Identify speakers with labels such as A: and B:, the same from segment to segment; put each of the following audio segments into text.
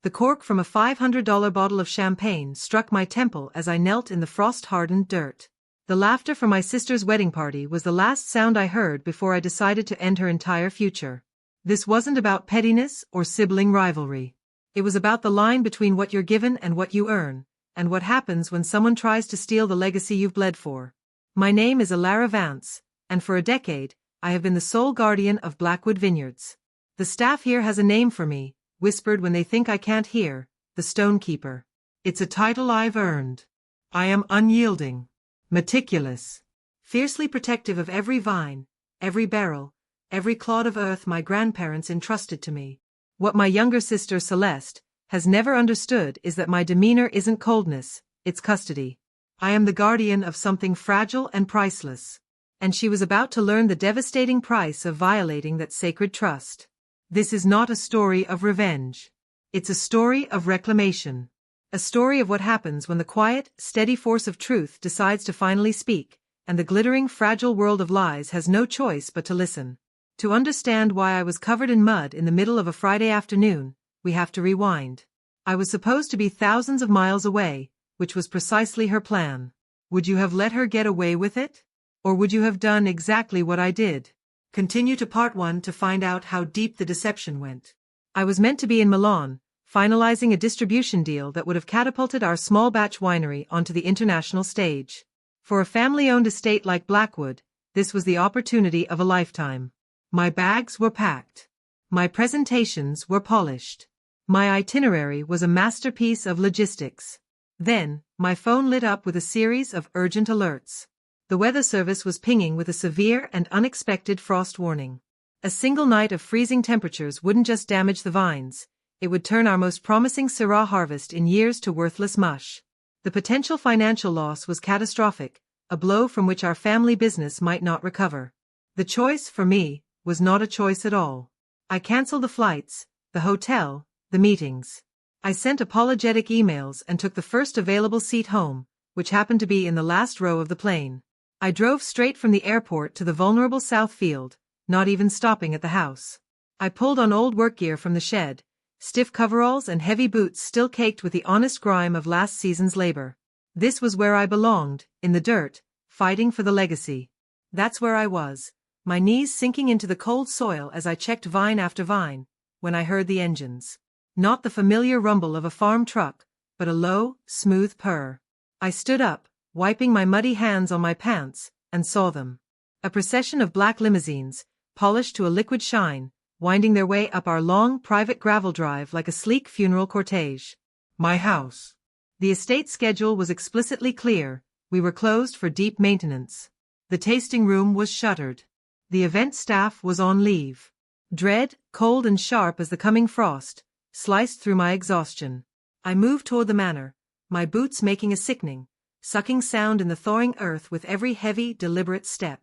A: The cork from a $500 bottle of champagne struck my temple as I knelt in the frost-hardened dirt. The laughter from my sister's wedding party was the last sound I heard before I decided to end her entire future. This wasn't about pettiness or sibling rivalry. It was about the line between what you're given and what you earn, and what happens when someone tries to steal the legacy you've bled for. My name is Alara Vance, and for a decade, I have been the sole guardian of Blackwood Vineyards. The staff here has a name for me, whispered when they think I can't hear, the Stonekeeper. It's a title I've earned. I am unyielding, meticulous, fiercely protective of every vine, every barrel, every clod of earth my grandparents entrusted to me. What my younger sister Celeste has never understood is that my demeanor isn't coldness, it's custody. I am the guardian of something fragile and priceless. And she was about to learn the devastating price of violating that sacred trust. This is not a story of revenge. It's a story of reclamation. A story of what happens when the quiet, steady force of truth decides to finally speak, and the glittering, fragile world of lies has no choice but to listen. To understand why I was covered in mud in the middle of a Friday afternoon, we have to rewind. I was supposed to be thousands of miles away, which was precisely her plan. Would you have let her get away with it? Or would you have done exactly what I did? Continue to part 1 to find out how deep the deception went. I was meant to be in Milan, finalizing a distribution deal that would have catapulted our small batch winery onto the international stage. For a family-owned estate like Blackwood, this was the opportunity of a lifetime. My bags were packed. My presentations were polished. My itinerary was a masterpiece of logistics. Then, my phone lit up with a series of urgent alerts. The weather service was pinging with a severe and unexpected frost warning. A single night of freezing temperatures wouldn't just damage the vines, it would turn our most promising Syrah harvest in years to worthless mush. The potential financial loss was catastrophic, a blow from which our family business might not recover. The choice, for me, was not a choice at all. I canceled the flights, the hotel, the meetings. I sent apologetic emails and took the first available seat home, which happened to be in the last row of the plane. I drove straight from the airport to the vulnerable South Field, not even stopping at the house. I pulled on old work gear from the shed, stiff coveralls and heavy boots still caked with the honest grime of last season's labor. This was where I belonged, in the dirt, fighting for the legacy. That's where I was, my knees sinking into the cold soil as I checked vine after vine, when I heard the engines. Not the familiar rumble of a farm truck, but a low, smooth purr. I stood up, wiping my muddy hands on my pants, and saw them. A procession of black limousines, polished to a liquid shine, winding their way up our long private gravel drive like a sleek funeral cortege. My house. The estate schedule was explicitly clear, we were closed for deep maintenance. The tasting room was shuttered. The event staff was on leave. Dread, cold and sharp as the coming frost, sliced through my exhaustion. I moved toward the manor, my boots making a sickening, sucking sound in the thawing earth with every heavy, deliberate step.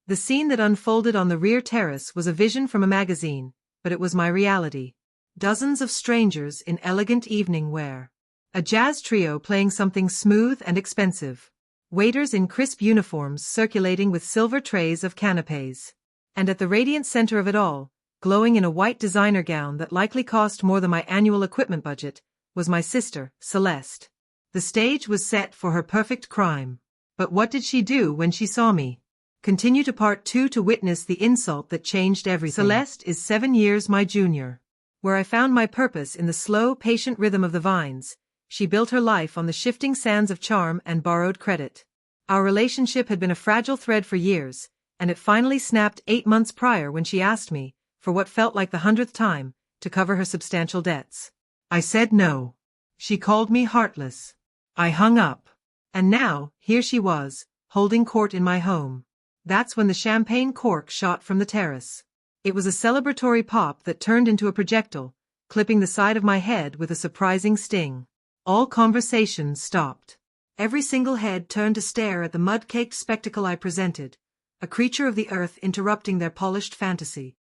A: The scene that unfolded on the rear terrace was a vision from a magazine, but it was my reality. Dozens of strangers in elegant evening wear. A jazz trio playing something smooth and expensive. Waiters in crisp uniforms circulating with silver trays of canapés. And at the radiant center of it all, glowing in a white designer gown that likely cost more than my annual equipment budget, was my sister, Celeste. The stage was set for her perfect crime. But what did she do when she saw me? Continue to part 2 to witness the insult that changed everything. Celeste is 7 years my junior. Where I found my purpose in the slow, patient rhythm of the vines, she built her life on the shifting sands of charm and borrowed credit. Our relationship had been a fragile thread for years, and it finally snapped 8 months prior when she asked me, for what felt like the 100th time, to cover her substantial debts. I said no. She called me heartless. I hung up. And now, here she was, holding court in my home. That's when the champagne cork shot from the terrace. It was a celebratory pop that turned into a projectile, clipping the side of my head with a surprising sting. All conversation stopped. Every single head turned to stare at the mud-caked spectacle I presented, a creature of the earth interrupting their polished fantasy.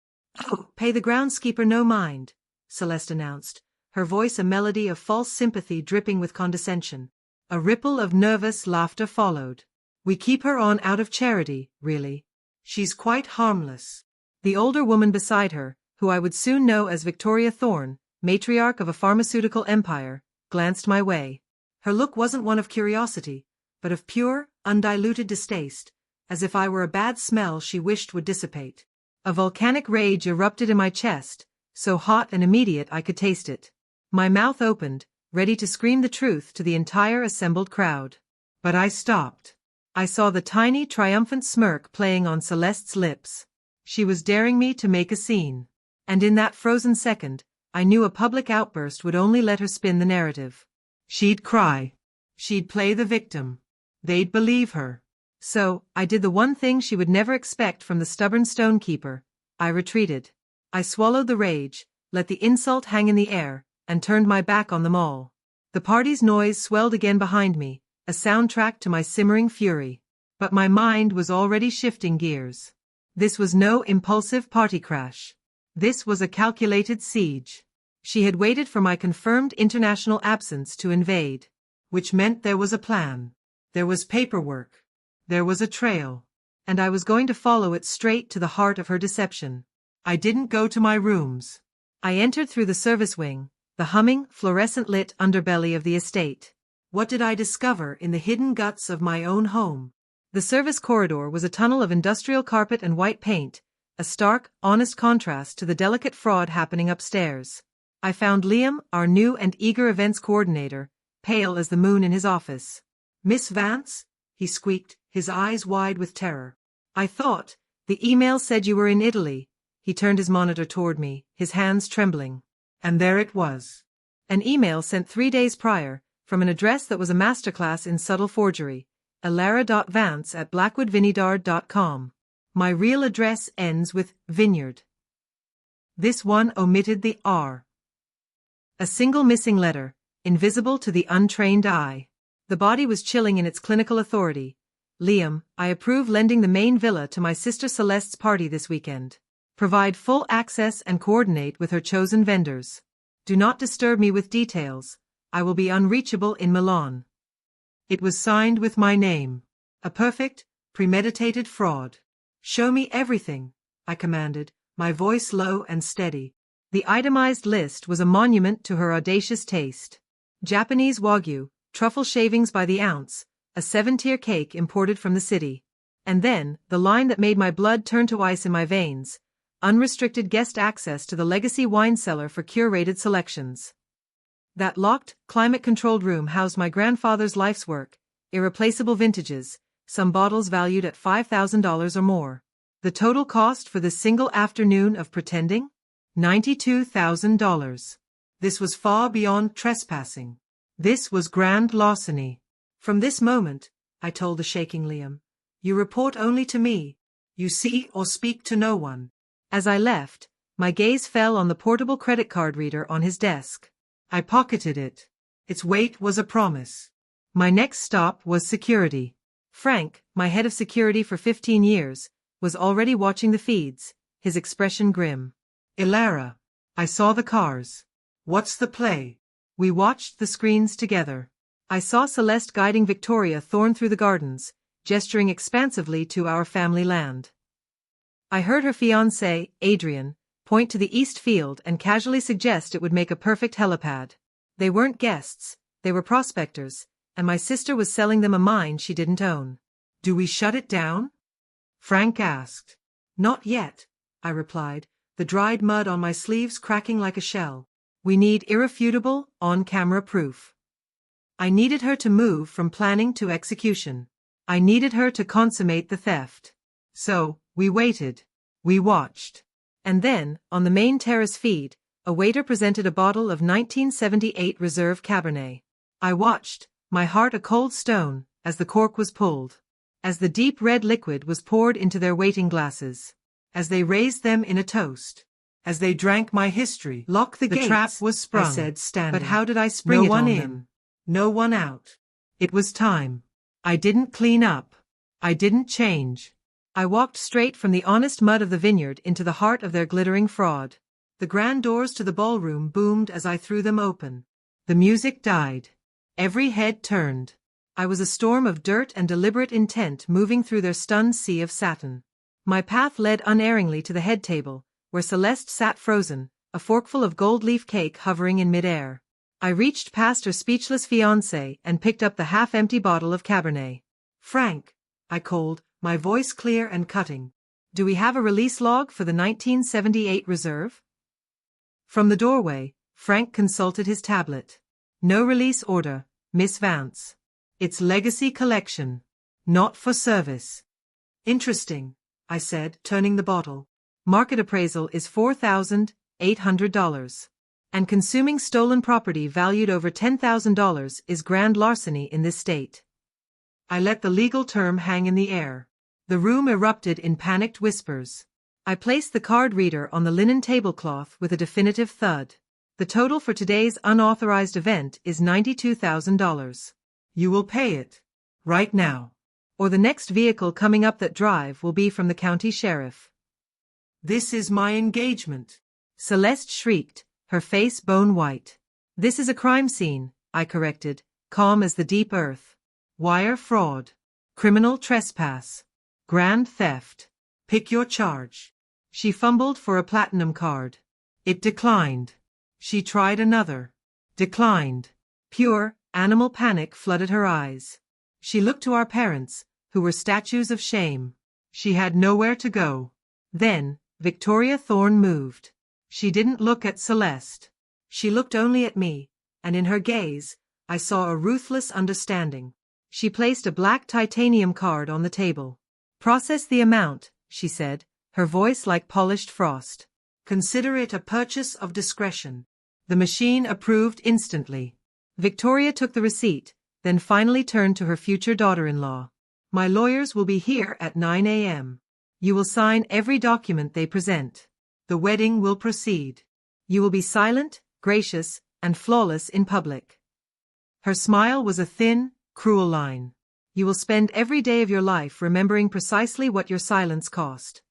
A: "Oh, pay the groundskeeper no mind," Celeste announced, her voice a melody of false sympathy dripping with condescension. A ripple of nervous laughter followed. "We keep her on out of charity, really. She's quite harmless." The older woman beside her, who I would soon know as Victoria Thorne, matriarch of a pharmaceutical empire, glanced my way. Her look wasn't one of curiosity, but of pure, undiluted distaste, as if I were a bad smell she wished would dissipate. A volcanic rage erupted in my chest, so hot and immediate I could taste it. My mouth opened, ready to scream the truth to the entire assembled crowd. But I stopped. I saw the tiny, triumphant smirk playing on Celeste's lips. She was daring me to make a scene. And in that frozen second, I knew a public outburst would only let her spin the narrative. She'd cry. She'd play the victim. They'd believe her. So, I did the one thing she would never expect from the stubborn stonekeeper. I retreated. I swallowed the rage, let the insult hang in the air, and turned my back on them all. The party's noise swelled again behind me, a soundtrack to my simmering fury. But my mind was already shifting gears. This was no impulsive party crash. This was a calculated siege. She had waited for my confirmed international absence to invade. Which meant there was a plan. There was paperwork. There was a trail. And I was going to follow it straight to the heart of her deception. I didn't go to my rooms. I entered through the service wing, the humming, fluorescent-lit underbelly of the estate. What did I discover in the hidden guts of my own home? The service corridor was a tunnel of industrial carpet and white paint, a stark, honest contrast to the delicate fraud happening upstairs. I found Liam, our new and eager events coordinator, pale as the moon in his office. "Miss Vance?" he squeaked, his eyes wide with terror. "I thought, the email said you were in Italy." He turned his monitor toward me, his hands trembling. And there it was. An email sent 3 days prior, from an address that was a masterclass in subtle forgery, elara.vance@blackwoodvineyard.com. My real address ends with vineyard. This one omitted the R. A single missing letter, invisible to the untrained eye. The body was chilling in its clinical authority. "Liam, I approve lending the main villa to my sister Celeste's party this weekend. Provide full access and coordinate with her chosen vendors. Do not disturb me with details. I will be unreachable in Milan." It was signed with my name. A perfect, premeditated fraud. "Show me everything," I commanded, my voice low and steady. The itemized list was a monument to her audacious taste. Japanese wagyu, truffle shavings by the ounce, a 7-tier cake imported from the city. And then, the line that made my blood turn to ice in my veins: unrestricted guest access to the legacy wine cellar for curated selections. That locked, climate-controlled room housed my grandfather's life's work, irreplaceable vintages, some bottles valued at $5,000 or more. The total cost for this single afternoon of pretending? $92,000. This was far beyond trespassing. This was grand larceny. "From this moment," I told the shaking Liam, "you report only to me. You see or speak to no one." As I left, my gaze fell on the portable credit card reader on his desk. I pocketed it. Its weight was a promise. My next stop was security. Frank, my head of security for 15 years, was already watching the feeds, his expression grim. "Elara, I saw the cars. What's the play?" We watched the screens together. I saw Celeste guiding Victoria Thorne through the gardens, gesturing expansively to our family land. I heard her fiancé, Adrian, point to the east field and casually suggest it would make a perfect helipad. They weren't guests, they were prospectors, and my sister was selling them a mine she didn't own. "Do we shut it down?" Frank asked. "Not yet," I replied, the dried mud on my sleeves cracking like a shell. "We need irrefutable, on-camera proof." I needed her to move from planning to execution. I needed her to consummate the theft. So, we waited. We watched. And then, on the main terrace feed, a waiter presented a bottle of 1978 Reserve Cabernet. I watched, my heart a cold stone, as the cork was pulled. As the deep red liquid was poured into their waiting glasses. As they raised them in a toast. As they drank my history. "Lock the gates," the trap was sprung, I said, standing. But how did I spring it on them? No one in. No one out. It was time. I didn't clean up. I didn't change. I walked straight from the honest mud of the vineyard into the heart of their glittering fraud. The grand doors to the ballroom boomed as I threw them open. The music died. Every head turned. I was a storm of dirt and deliberate intent moving through their stunned sea of satin. My path led unerringly to the head table, where Celeste sat frozen, a forkful of gold leaf cake hovering in midair. I reached past her speechless fiancé and picked up the half-empty bottle of Cabernet. "Frank," I called, my voice clear and cutting. "Do we have a release log for the 1978 reserve?" From the doorway, Frank consulted his tablet. "No release order, Miss Vance. It's legacy collection. Not for service." "Interesting," I said, turning the bottle. "Market appraisal is $4,800. And consuming stolen property valued over $10,000 is grand larceny in this state." I let the legal term hang in the air. The room erupted in panicked whispers. I placed the card reader on the linen tablecloth with a definitive thud. "The total for today's unauthorized event is $92,000. You will pay it. Right now. Or the next vehicle coming up that drive will be from the county sheriff." "This is my engagement," Celeste shrieked, her face bone white. "This is a crime scene," I corrected, calm as the deep earth. "Wire fraud. Criminal trespass. Grand theft. Pick your charge." She fumbled for a platinum card. It declined. She tried another. Declined. Pure, animal panic flooded her eyes. She looked to our parents, who were statues of shame. She had nowhere to go. Then, Victoria Thorne moved. She didn't look at Celeste. She looked only at me, and in her gaze, I saw a ruthless understanding. She placed a black titanium card on the table. "Process the amount," she said, her voice like polished frost. "Consider it a purchase of discretion." The machine approved instantly. Victoria took the receipt, then finally turned to her future daughter-in-law. "My lawyers will be here at 9 a.m. You will sign every document they present. The wedding will proceed. You will be silent, gracious, and flawless in public." Her smile was a thin, cruel line. "You will spend every day of your life remembering precisely what your silence cost."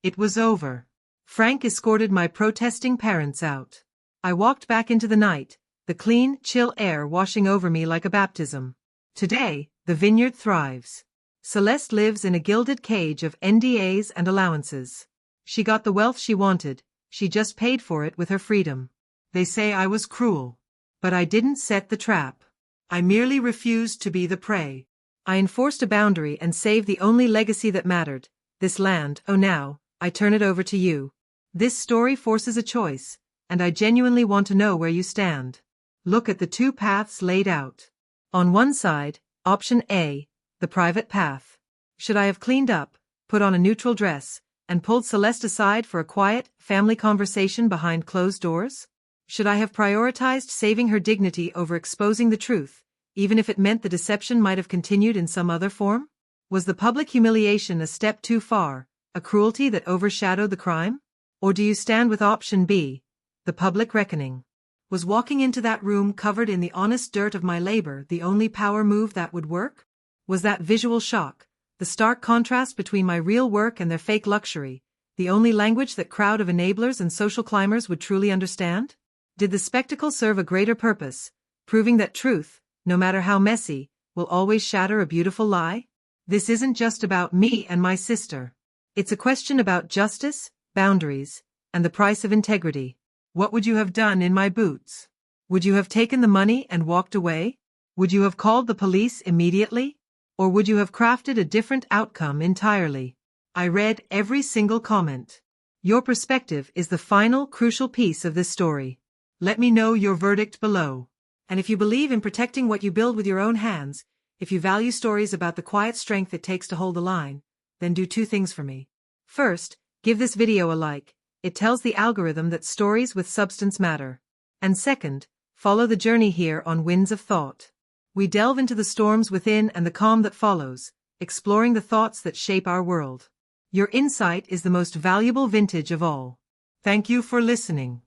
A: It was over. Frank escorted my protesting parents out. I walked back into the night, the clean, chill air washing over me like a baptism. Today, the vineyard thrives. Celeste lives in a gilded cage of NDAs and allowances. She got the wealth she wanted, she just paid for it with her freedom. They say I was cruel. But I didn't set the trap. I merely refused to be the prey. I enforced a boundary and saved the only legacy that mattered, this land. Oh, now, I turn it over to you. This story forces a choice, and I genuinely want to know where you stand. Look at the two paths laid out. On one side, option A, the private path. Should I have cleaned up, put on a neutral dress, and pulled Celeste aside for a quiet, family conversation behind closed doors? Should I have prioritized saving her dignity over exposing the truth, even if it meant the deception might have continued in some other form? Was the public humiliation a step too far, a cruelty that overshadowed the crime? Or do you stand with option B, the public reckoning? Was walking into that room covered in the honest dirt of my labor the only power move that would work? Was that visual shock, the stark contrast between my real work and their fake luxury, the only language that crowd of enablers and social climbers would truly understand? Did the spectacle serve a greater purpose, proving that truth, no matter how messy, will always shatter a beautiful lie? This isn't just about me and my sister. It's a question about justice, boundaries, and the price of integrity. What would you have done in my boots? Would you have taken the money and walked away? Would you have called the police immediately? Or would you have crafted a different outcome entirely? I read every single comment. Your perspective is the final, crucial piece of this story. Let me know your verdict below. And if you believe in protecting what you build with your own hands, if you value stories about the quiet strength it takes to hold the line, then do two things for me. First, give this video a like. It tells the algorithm that stories with substance matter. And second, follow the journey here on Winds of Thought. We delve into the storms within and the calm that follows, exploring the thoughts that shape our world. Your insight is the most valuable vintage of all. Thank you for listening.